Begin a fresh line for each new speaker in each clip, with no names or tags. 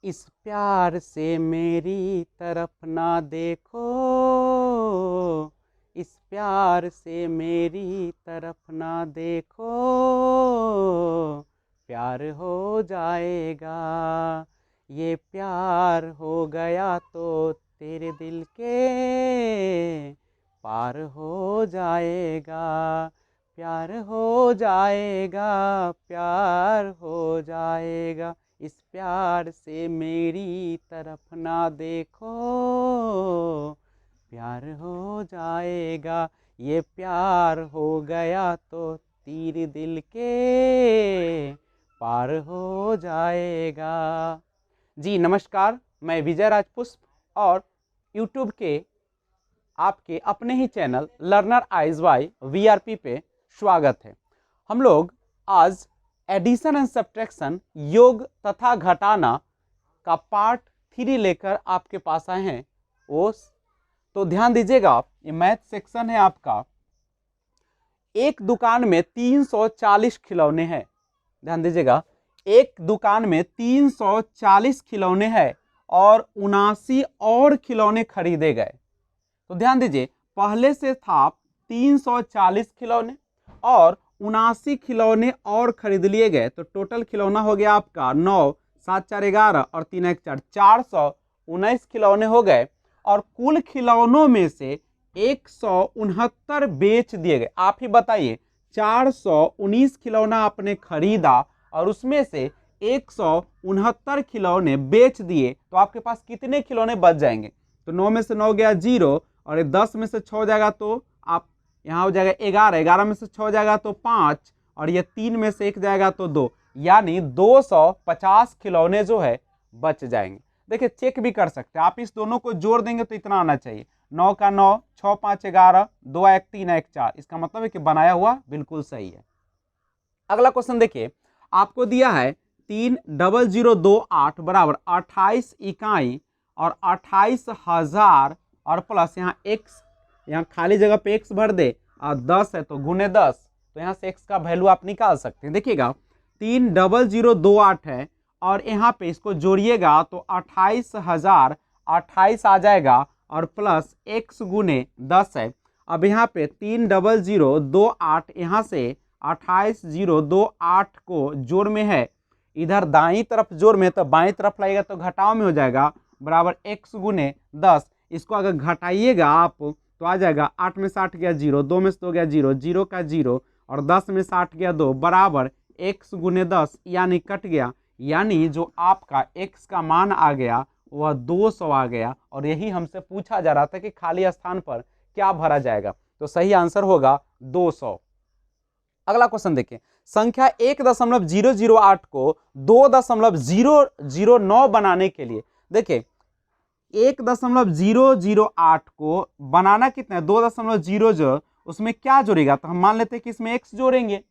इस प्यार से मेरी तरफ ना देखो, इस प्यार से मेरी तरफ ना देखो, प्यार हो जाएगा। ये प्यार हो गया तो तेरे दिल के पार हो जाएगा, प्यार हो जाएगा, प्यार हो जाएगा। इस प्यार से मेरी तरफ ना देखो, प्यार हो जाएगा। ये प्यार हो गया तो तीर दिल के पार हो जाएगा। जी नमस्कार, मैं विजय राजपुष्प और यूट्यूब के आपके अपने ही channel Learner Eyes Y VRP पे स्वागत है। हम लोग आज एडिशन एंड सब्ट्रैक्शन, योग तथा घटाना का पार्ट 3 लेकर आपके पास आए हैं। तो ध्यान दीजिएगा, ये मैथ सेक्शन है आपका। एक दुकान में 340 खिलौने हैं। ध्यान दीजिएगा, एक दुकान में 340 खिलौने हैं और 79 और खिलौने खरीदे गए। तो ध्यान दीजिए, पहले से था 340 खिलौने और 79 खिलौने और खरीद लिए गए। तो टोटल खिलौना हो गया आपका 9, 7 4 11 और 3 1 4, 419 खिलौने हो गए। और कुल खिलौनों में से 169 बेच दिए गए। आप ही बताइए, 419 खिलौना आपने खरीदा और उसमें से 169 खिलौने बेच दिए, तो आपके पास कितने खिलौने बच जाएंगे? तो 9 में से 9 गया 0, और 10 में से 6 जाएगा तो आप यहाँ हो जाएगा 11, 11 में से 6 जाएगा तो 5, और ये 3 में से 1 जाएगा तो 2, यानी 250 खिलौने जो है बच जाएंगे। देखिए, चेक भी कर सकते हैं आप, इस दोनों को जोड़ देंगे तो इतना आना चाहिए। 9 का 9, 6 5 11, 2 1 3 1 4। इसका मतलब है कि बनाया हुआ बिल्कुल सही है। अगला क्वेश्चन देखिए, आपको दिया है 30028 बराबर 28 इकाई और 28,000 और प्लस यहाँ x, यहाँ खाली जगह पे x भर दे और 10 है तो गुने 10, तो यहाँ से x का वैल्यू आप निकाल सकते हैं। देखिएगा, 30028 है और यहाँ पे इसको जोड़िएगा तो 28,000, 28 आ जाएगा और प्लस x गुने 10 है। अब यहाँ पे 30028, यहाँ से 28028 को जोड़ में है, इधर दाईं तरफ जोड़ में, तो बाईं तरफ लाइएगा तो घटाव में हो जाएगा, बराबर x गुने 10। इसको अगर घटाइएगा आप तो आ जाएगा 8 में 60 गया 0, 2 में से 2 गया 0, 0 का 0, और 10 में 60 गया 2, बराबर x गुने 10, यानी कट गया। यानी जो आपका x का मान आ गया वह 200 आ गया। और यही हमसे पूछा जा रहा था कि खाली स्थान पर क्या भरा जाएगा, तो सही आंसर होगा 200। अगला क्वेश्चन देखिए, संख्या 1.008 को 2.009 बनाने के लिए, देखिए 1.008 को बनाना कितना है? 2.00, उसमें क्या जोड़ेगा? तो हम मान लेते हैं कि इसमें x जोड़ेंगे,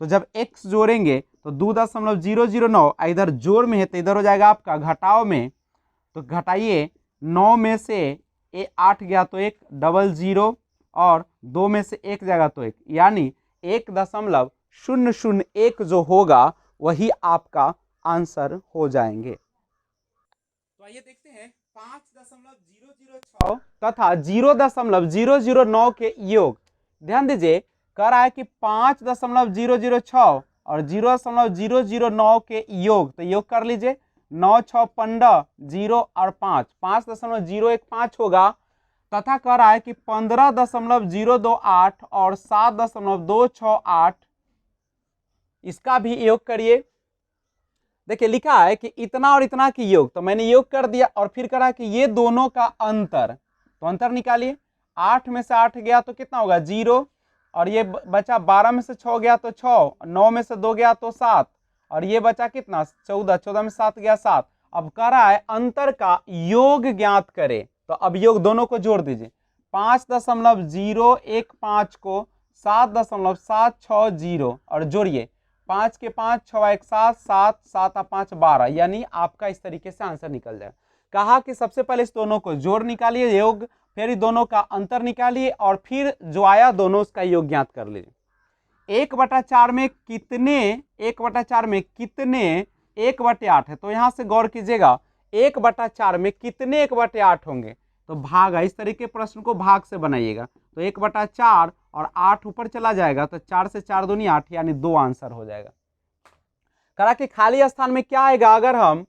तो जब x जोड़ेंगे तो 2.009 इधर जोड़ में है तो इधर हो जाएगा आपका घटाव में, तो घटाइए, 9 में से 8 गया तो 100 और 2 में से 1 जाएगा तो 1, यानी 1.001 जो होगा वही आपका आंसर हो जाएंगे। तो आइए देखते हैं 5.006 तथा 0.009 के योग। ध्यान दीजिए, कह रहा है कि 5.006 और 0.009 के योग, तो योग कर लीजिए। 9 6 15, 0 और 5, 5.015 होगा। तथा कह रहा है कि 15.028 और 7.268, इसका भी योग करिए। देखिए, लिखा है कि इतना और इतना की योग, तो मैंने योग कर दिया। और फिर करा कि ये दोनों का अंतर, तो अंतर निकालिए। 8 में से 8 गया तो कितना होगा? 0, और ये बचा 12 में से 6 गया तो 6, 9 में से 2 गया तो 7, और ये बचा कितना? 14, 14 में 7 गया 7। अब कह रहा है अंतर का योग ज्ञात करे, तो अब योग दोनों को जोड़ दीजिए। 5.015 को 7.760 और जोड़िए, 5 के 5 6 1 7, 7 7 5 12, यानी आपका इस तरीके से आंसर निकल जाए। कहा कि सबसे पहले इस दोनों को जोड़ निकालिए योग, फिर दोनों का अंतर निकालिए और फिर जो आया दोनों उसका योग ज्ञात कर लीजिए। 1/4 में कितने 1/4 में कितने 1/8 है? तो यहां से गौर कीजिएगा, 1/4 में कितने 1/8 होंगे, तो भाग है। इस तरीके प्रश्न को भाग से बनाइएगा, तो 1/4 और 8 ऊपर चला जाएगा, तो 4 से 4 दूनी 8, यानी 2 आंसर हो जाएगा। करा कि खाली स्थान में क्या आएगा, अगर हम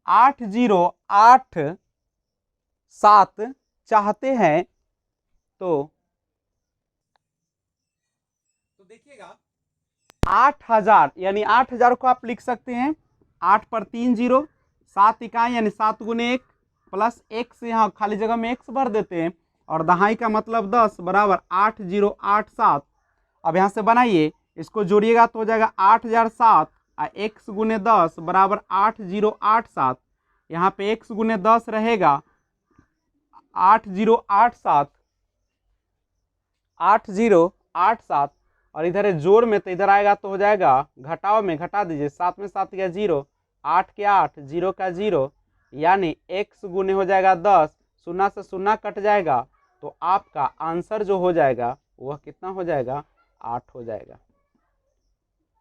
8087 चाहते हैं तो देखिएगा 8000, यानी 8000 को आप लिख सकते हैं 8 पर 3 जीरो, 7 इकाई यानी 7 गुने 1 प्लस x, यहाँ खाली जगह में x भर देते हैं, और दहाई का मतलब 10 बराबर 8087। अब यहाँ से बनाइए, इसको जोड़िएगा तो हो जाएगा 8007 और x गुने 10 बराबर 8087। यहाँ पे x गुने 10 रहेगा 8087 और इधर है जोड़ में, तो इधर आएगा तो हो जाएगा घटाव में, घटा दीजिए, 7 में 7 गया 0, 8 के 8, 0 का 0, यानी x गुने हो जाएगा 10, शून्य से शून्य कट जाएगा, तो आपका आंसर जो हो जाएगा वह कितना हो जाएगा, 8 हो जाएगा।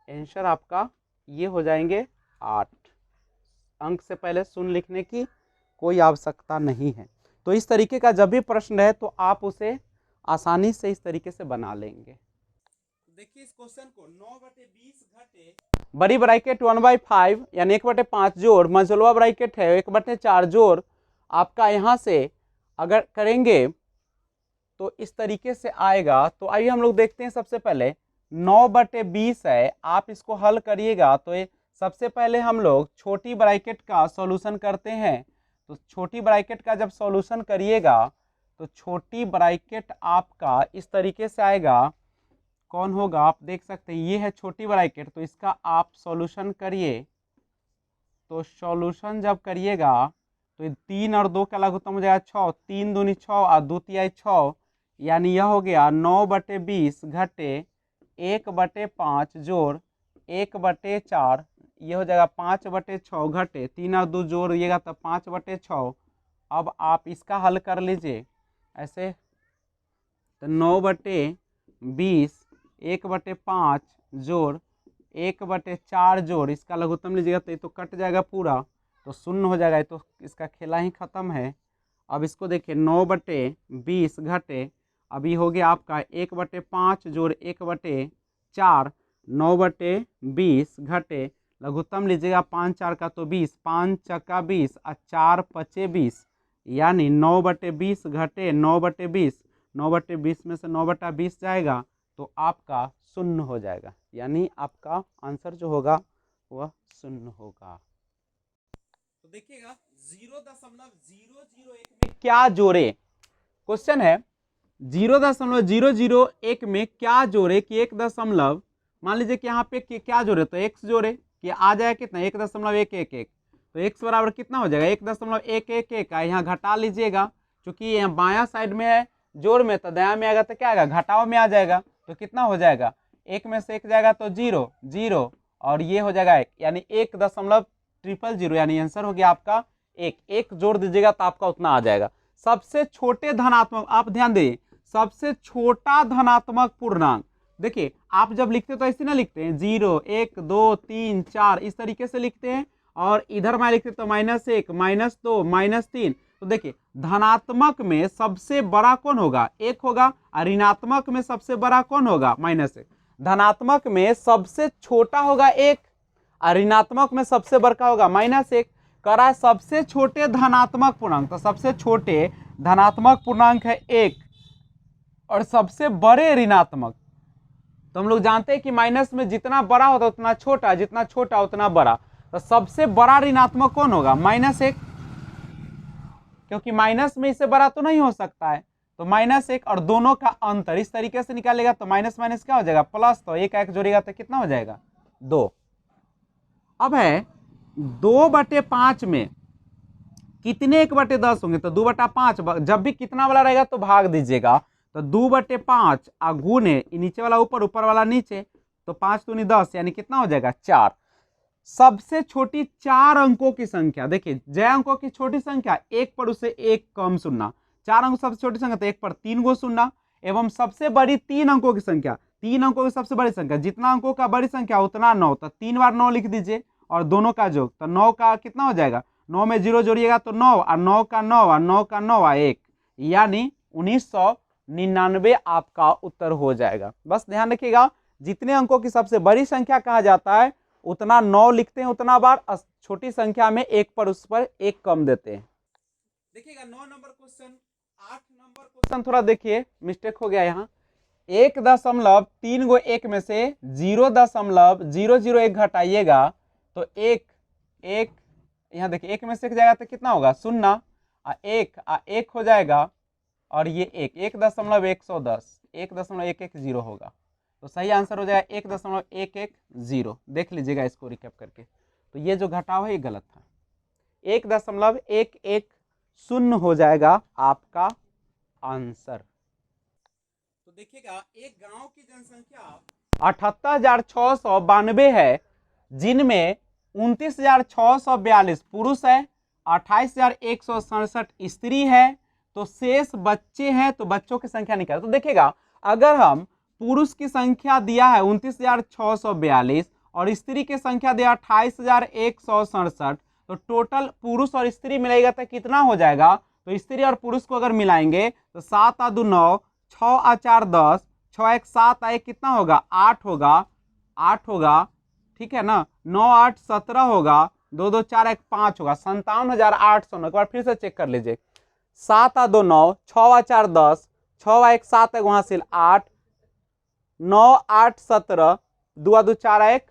आंसर आपका ये हो जाएंगे 8। अंक से पहले शून्य लिखने की कोई आवश्यकता नहीं है। तो इस तरीके का जब भी प्रश्न है तो आप उसे आसानी से इस तरीके से बना लेंगे। देखिए इस क्वेश्चन को 9/20 घटे बड़ी ब्रैकेट 1/5 यानी 1/5 जोड़ मझलवा ब्रैकेट है 1/4 जोड़, आपका यहाँ से अगर करेंगे तो इस तरीके से आएगा। तो आइए हम लोग देखते हैं। सबसे पहले 9/20 है, आप इसको हल करिएगा तो ये सबसे पहले हम लोग छोटी ब्रैकेट का सॉल्यूशन करते हैं। तो छोटी ब्रैकेट का जब सॉल्यूशन करिएगा तो छोटी ब्रैकेट आपका इस तरीके से आएगा। कौन होगा, आप देख सकते हैं, ये है छोटी ब्रैकेट, तो इसका आप सॉल्यूशन करिए। तो सॉल्यूशन जब करिएगा तो 3 और 2 का लघुत्तम हो जाएगा 6, 3 दूनी 6 और 2 तिहाई 6, यानी यह हो गया 9/20 घटे 1/5 जोड़ 1/4, ये हो जाएगा 5/6 घटे 3 और 2 जोड़िएगा तो 5/6। अब आप इसका हल कर लीजिए ऐसे, तो 9/20 1/5 जोड़ 1/4 जोड़, इसका लघुत्तम लीजिएगा तो ये तो कट जाएगा पूरा, तो शून्य हो जाएगा, तो इसका खेला ही खत्म है। अब इसको देखिए 9/20 घटे, अभी हो गया आपका 1/5 जोड़ 1/4, 9/20 घटे लघुत्तम लीजिएगा 5 4 का तो 20, 5 चक्का 20 और 4 पचे 20, यानी 9/20 घटे 9/20, 9/20 में से 9/20 जाएगा तो आपका शून्य हो जाएगा, यानी आपका आंसर जो होगा वह शून्य होगा। तो देखिएगा 0.001 में क्या जोड़े, क्वेश्चन है 0.001 में क्या जोड़े कि 1 मान लीजिए कि यहाँ पे क्या जोड़े, तो x जोड़े कि आ जाएगा कितना 1.111, तो x बराबर कितना हो जाएगा 1.111 का, यहाँ घटा लीजिएगा, क्योंकि यहाँ बायां साइड में है जोड़ में, तो दायां में आएगा तो क्या आएगा घटाव में आ जाएगा, तो कितना हो जाएगा 1 में से 1 जाएगा तो 0 0 और ये हो जाएगा 1, यानी 1.000, यानी आंसर हो गया आपका 1 जोड़ दीजिएगा तो आपका उतना आ जाएगा। सबसे छोटे धनात्मक, आप ध्यान दीजिए, सबसे छोटा धनात्मक पूर्णांक, देखिए आप जब लिखते तो ऐसे ना लिखते हैं 0 1 2 3 4 इस तरीके से लिखते हैं, और इधर मैं लिखते तो -1 -2 -3। तो देखिए धनात्मक में सबसे बड़ा कौन होगा 1 होगा, और ऋणात्मक में सबसे बड़ा कौन होगा -1। धनात्मक में सबसे छोटा होगा 1 और ऋणात्मक में सबसे बड़ा होगा -1। करा सबसे छोटे धनात्मक पूर्णांक, तो सबसे छोटे धनात्मक पूर्णांक है 1 और सबसे बड़े ऋणात्मक, तो हम लोग जानते हैं कि माइनस में जितना बड़ा होता है उतना छोटा, जितना छोटा उतना बड़ा, तो सबसे बड़ा ऋणात्मक कौन होगा -1, क्योंकि माइनस में इससे बड़ा तो नहीं हो सकता है, तो -1 और दोनों का अंतर इस तरीके से निकालेगा तो माइनस माइनस क्या हो जाएगा प्लस, तो 1 जोड़ेगा तो कितना हो जाएगा 2। अब है 2/5 में कितने 1/10 होंगे, तो 2/5, जब भी कितना वाला रहेगा तो भाग दीजिएगा, तो 2/5 गुने नीचे वाला ऊपर ऊपर वाला नीचे, तो 5 दूनी 10, यानी कितना हो जाएगा 4। सबसे छोटी 4 अंकों की संख्या, देखिए जय अंकों की छोटी संख्या 1 पर उसे 1 कम शून्य, 4 अंक सबसे छोटी संख्या तो 1 पर 3 गो शून्य, एवं सबसे बड़ी 3 अंकों की संख्या, 3 अंकों की सबसे बड़ी संख्या, जितना अंकों का बड़ी संख्या उतना 9, तो 3 बार 9 लिख दीजिए और दोनों का योग, तो 9 का कितना हो जाएगा 9 में 0 जोड़िएगा तो 9, और 9 का 9 और 9 का 9 और 1, यानी 1999 आपका उत्तर हो जाएगा। बस ध्यान रखिएगा, जितने अंकों की सबसे बड़ी संख्या कहा जाता है उतना 9 लिखते हैं उतना बार, छोटी संख्या में एक पर उस पर एक कम देते हैं। देखिएगा 9 नंबर क्वेश्चन, 8 नंबर क्वेश्चन थोड़ा देखिए मिस्टेक हो गया यहाँ। 1.3 गो 1 में से 0.001 घटाइएगा तो एक यहाँ देखिए 1 में से जाएगा तो कितना होगा 0, और 1 हो जाएगा, और ये 1.110 1.110 होगा, तो सही आंसर हो जाएगा 1.110। देख लीजिएगा इसको रिकैप करके, तो ये जो घटाव है ये गलत था, 1.110 हो जाएगा आपका आंसर। तो देखिएगा एक गांव की जनसंख्या 78,692 है, जिनमें 29,642 पुरुष है, 28,167 स्त्री है, तो शेष बच्चे हैं, तो बच्चों की संख्या निकाल। तो देखिएगा अगर हम पुरुष की संख्या दिया है 29,642 और स्त्री की संख्या दिया 28,167, तो टोटल पुरुष और स्त्री मिलेगा तो कितना हो जाएगा, तो स्त्री और पुरुष को अगर मिलाएंगे तो 7 और 2 9, 6 और 4 10, 6 एक 7 एक कितना होगा 8 होगा, ठीक है ना, 9 8 17 होगा, 2 2 4 1 5 होगा, 57,800। एक बार फिर से चेक कर लीजिए, 7 और 2 9, 6 और 4 10, 6 और 1 7 एक वहां से 8, 9 8 17, 2 और 2 4 1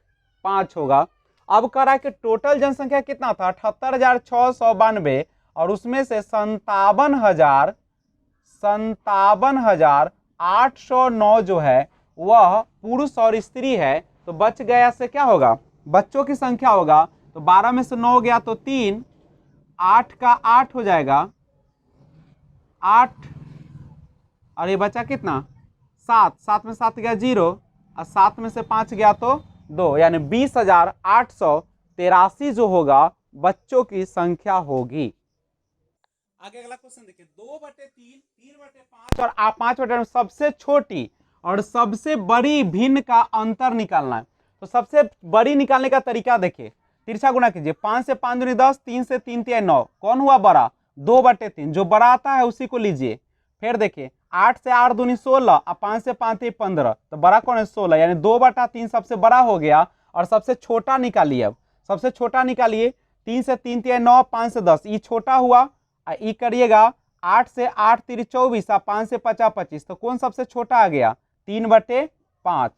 5 होगा। अब कह रहा है कि टोटल जनसंख्या कितना था 78,692, और उसमें से 57,809 जो है वह पुरुष और स्त्री है, तो बच गया से क्या होगा, बच्चों की संख्या होगा, तो 12 में से 9 गया तो 3, 8 का 8 हो जाएगा 8, और ये बचा कितना 7 में 7 गया 0, और 7 में से 5 गया तो 2, यानी 20,883 जो होगा बच्चों की संख्या होगी। आगे अगला क्वेश्चन देखिए, 2/3, 3/5 और 5/5 सबसे छोटी और सबसे बड़ी भिन्न का अंतर निकालना है। तो सबसे बड़ी निकालने का तरीका देखिए, तिरछा गुणा कीजिए, 5 से 5 दूनी 10, 3 से 3 तिया 9, कौन हुआ बड़ा 2/3, जो बड़ा आता है उसी को लीजिए। फिर देखिए 8 से 8 दूनी 16 और 5 से 5 तिया 15, तो बड़ा कौन है 16, यानी 2/3 सबसे बड़ा हो गया, और सबसे छोटा निकालिए। अब सबसे छोटा निकालिए, 3 से 3 तिया 9, 5 से 10, ये छोटा हुआ, ई करिएगा 8 से 8 तिरी 24 और 5 से 50 25, तो कौन सबसे छोटा आ गया 3/5।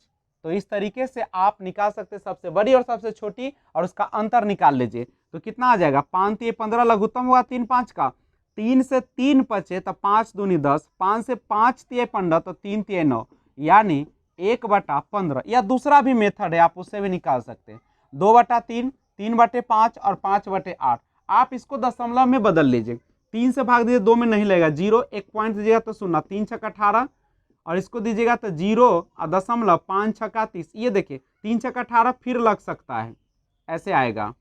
तो इस तरीके से आप निकाल सकते हैं सबसे बड़ी और सबसे छोटी, और उसका अंतर निकाल लीजिए, तो कितना आ जाएगा 5 तिये 15 लघुत्तम होगा 3 5 का, 3 से 3 बचे तो 5 दूनी 10, 5 से 5 तिये 15 तो 3 तिये 9, यानी 1/15। या दूसरा भी मेथड है, आप उससे भी निकाल सकते हैं, 2/3, 3/5 और 5/8। आप इसको दशमलव में बदल लीजिए, 3 से भाग दीजिए 2 में नहीं लगेगा, 0 1 पॉइंट दीजिएगा तो 0, 3 छक्का 18, और इसको दीजिएगा तो 0 और दशमलव 5 छक्का 30। ये देखिए 3 छक्का 18 फिर लग सकता है, ऐसे आएगा।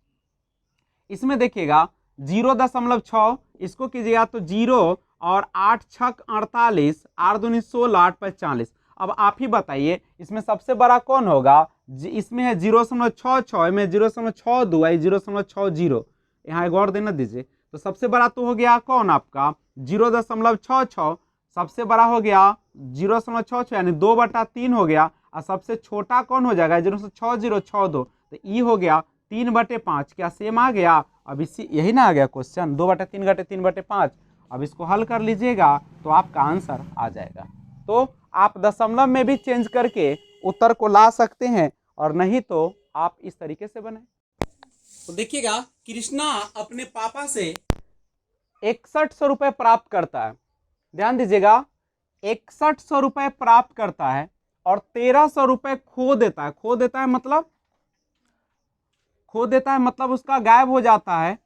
इसमें देखिएगा 0.6, इसको कीजिएगा तो 0 और 8 छक 48, 8 दूनी 16, 8 पर 40। अब आप ही बताइए इसमें सबसे बड़ा कौन होगा, इसमें है 0.66, में 0.62, 0.60, यहाँ एक और देना दीजिए, तो सबसे बड़ा तो हो गया कौन आपका 0.66, सबसे बड़ा हो गया 0.66 यानी 2/3 हो गया, और सबसे छोटा कौन हो जाएगा 0.6062, तो ई हो गया 3/5। क्या सेम आ गया, अब इसी यही ना आ गया क्वेश्चन 2/3 घटे 3/5। अब इसको हल कर लीजिएगा तो आपका आंसर आ जाएगा। तो आप दशमलव में भी चेंज करके उत्तर को ला सकते हैं, और नहीं तो आप इस तरीके से बने। तो देखिएगा कृष्णा अपने पापा से 6100 रुपए प्राप्त करता है, ध्यान दीजिएगा 6100 रुपए प्राप्त करता है और 1300 रुपए खो देता है। खो देता है मतलब उसका गायब हो जाता है।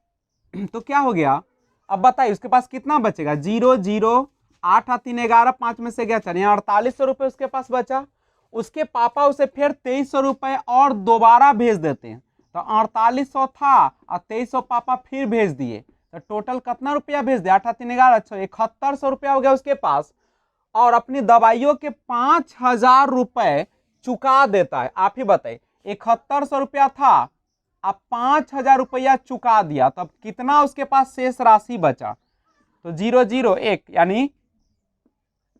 तो क्या हो गया, अब बताइए उसके पास कितना बचेगा, 0 0 8 और 3 11, 5 में से गया 4, यहाँ 4800 रुपए उसके पास बचा। उसके पापा उसे फिर 2300 रुपए और दोबारा भेज देते हैं, तो 4800 था और 2300 पापा फिर भेज दिए, तो टोटल कितना रुपया भेज दिया 8 और 3 11, 7100 रुपया हो गया उसके पास। और अपनी दवाइयों के 5000 रुपए चुका देता है। आप ही बताइए 7100 रुपया था, अब 5,000 रुपया चुका दिया, तो अब कितना उसके पास शेष राशि बचा? तो 001 यानी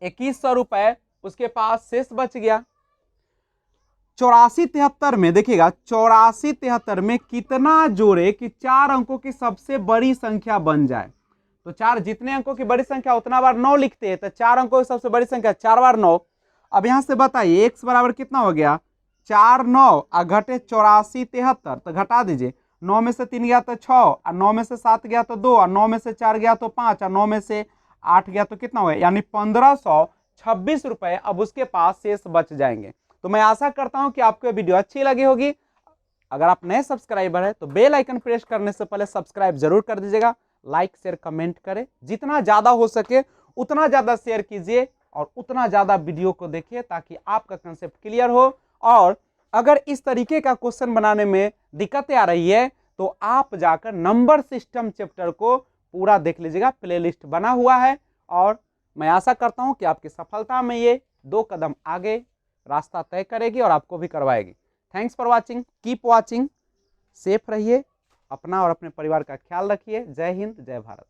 2100 रुपए उसके पास शेष बच गया। 8473 में देखिएगा, 8473 में कितना जोड़े कि 4 अंकों की सबसे बड़ी संख्या बन जाए? तो 4 जितने अंकों की बड़ी संख्या उतना बार 9 लिखते हैं, तो 4 अंकों की सबसे बड़ी संख्या 4 बार 9। अब यहां से बताइए x बराबर कितना हो गया? 4 9 और घटे 84 73, तो घटा दीजिए। 9 में से 3 गया तो 6, और 9 में से 7 गया तो 2, और 9 में से 4 गया तो 5, और 9 में से 8 गया तो कितना हुआ? यानी 1526 रुपए अब उसके पास शेष बच जाएंगे। तो मैं आशा करता हूं कि आपको वीडियो अच्छी लगी होगी। अगर आप नए सब्सक्राइबर हैं तो बेल आइकन प्रेस करने से पहले सब्सक्राइब जरूर कर दीजिएगा। लाइक शेयर कमेंट करें, जितना ज्यादा हो सके उतना ज्यादा शेयर कीजिए और उतना ज्यादा वीडियो को देखिए, ताकि आपका कंसेप्ट क्लियर हो। और अगर इस तरीके का क्वेश्चन बनाने में दिक्कतें आ रही है तो आप जाकर नंबर सिस्टम चैप्टर को पूरा देख लीजिएगा, प्लेलिस्ट बना हुआ है। और मैं आशा करता हूं कि आपकी सफलता में ये 2 कदम आगे रास्ता तय करेगी और आपको भी करवाएगी। Thanks for watching, keep watching, safe रहिए, अपना और अपने परिवार का ख्याल रखिए। जय हिंद, जय भारत।